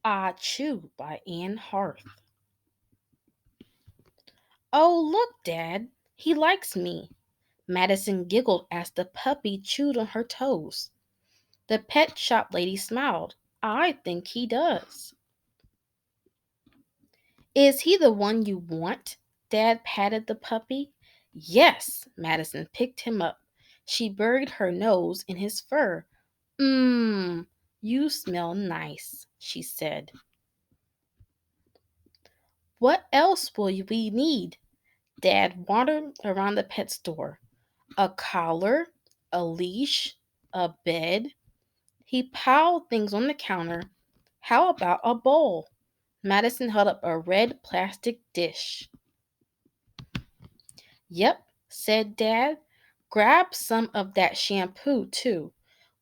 Achoo by Anne Harth. Oh, look, Dad, he likes me. Madison giggled as the puppy chewed on her toes. The pet shop lady smiled. I think he does. Is he the one you want? Dad patted the puppy. Yes, Madison picked him up. She buried her nose in his fur. Mmm, you smell nice, she said. What else will we need? Dad wandered around the pet store. A collar, a leash, a bed. He piled things on the counter. How about a bowl? Madison held up a red plastic dish. Yep, said Dad. Grab some of that shampoo, too.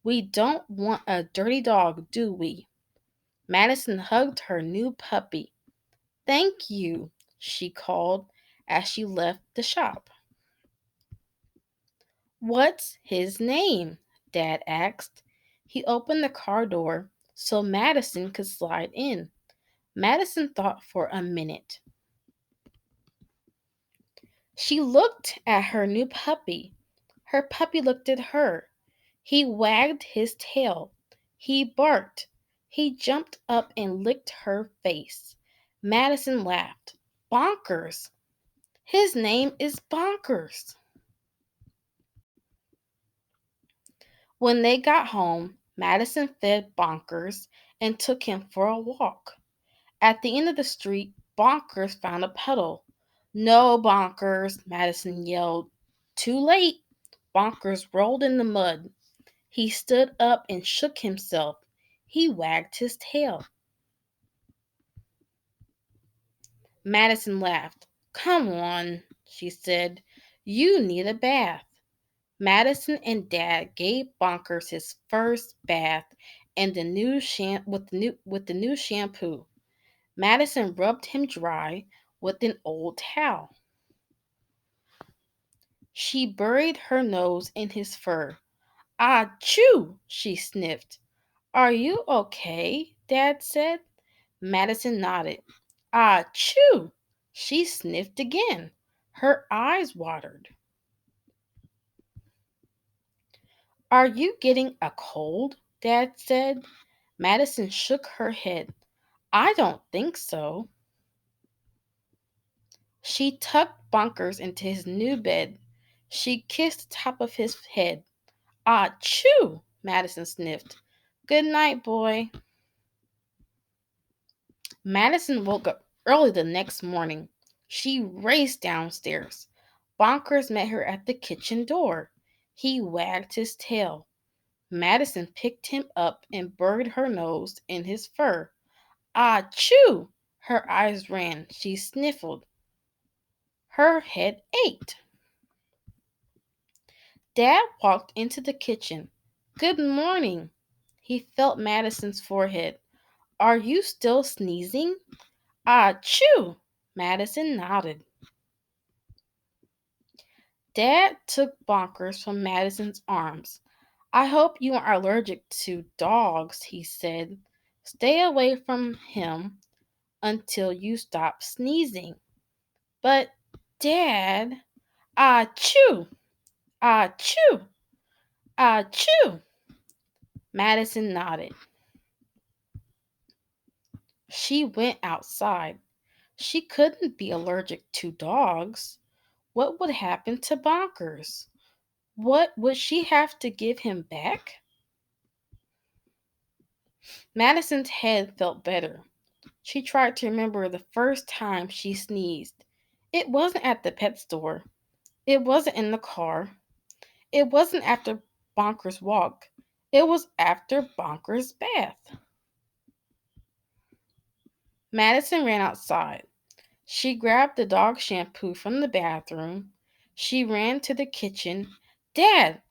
We don't want a dirty dog, do we? Madison hugged her new puppy. Thank you, she called as she left the shop. What's his name? Dad asked. He opened the car door so Madison could slide in. Madison thought for a minute. She looked at her new puppy. Her puppy looked at her. He wagged his tail. He barked. He jumped up and licked her face. Madison laughed. Bonkers! His name is Bonkers. When they got home, Madison fed Bonkers and took him for a walk. At the end of the street, Bonkers found a puddle. No, Bonkers, Madison yelled. Too late. Bonkers rolled in the mud. He stood up and shook himself. He wagged his tail. Madison laughed. Come on, she said. You need a bath. Madison and Dad gave Bonkers his first bath and with the new shampoo. Madison rubbed him dry with an old towel. She buried her nose in his fur. Achoo! She sniffed. Are you okay? Dad said. Madison nodded. Achoo! She sniffed again. Her eyes watered. Are you getting a cold? Dad said. Madison shook her head. I don't think so. She tucked Bunkers into his new bed. She kissed the top of his head. Achoo! Madison sniffed. Good night, boy. Madison woke up early the next morning. She raced downstairs. Bonkers met her at the kitchen door. He wagged his tail. Madison picked him up and buried her nose in his fur. Achoo! Her eyes ran. She sniffled. Her head ached. Dad walked into the kitchen. Good morning. He felt Madison's forehead. Are you still sneezing? Achoo! Madison nodded. Dad took Bonkers from Madison's arms. I hope you aren't allergic to dogs, he said. Stay away from him until you stop sneezing. But, Dad, achoo! Achoo! Achoo! Madison nodded. She went outside. She couldn't be allergic to dogs. What would happen to Bonkers? What would she have to give him back? Madison's head felt better. She tried to remember the first time she sneezed. It wasn't at the pet store. It wasn't in the car. It wasn't after Bonkers' walk. It was after Bonkers' bath. Madison ran outside. She grabbed the dog shampoo from the bathroom. She ran to the kitchen. Dad,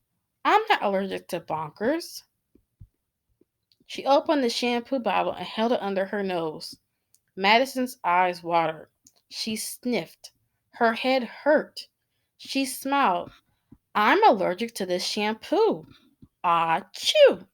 I'm not allergic to Bonkers. She opened the shampoo bottle and held it under her nose. Madison's eyes watered. She sniffed. Her head hurt. She smiled. I'm allergic to this shampoo. Achoo!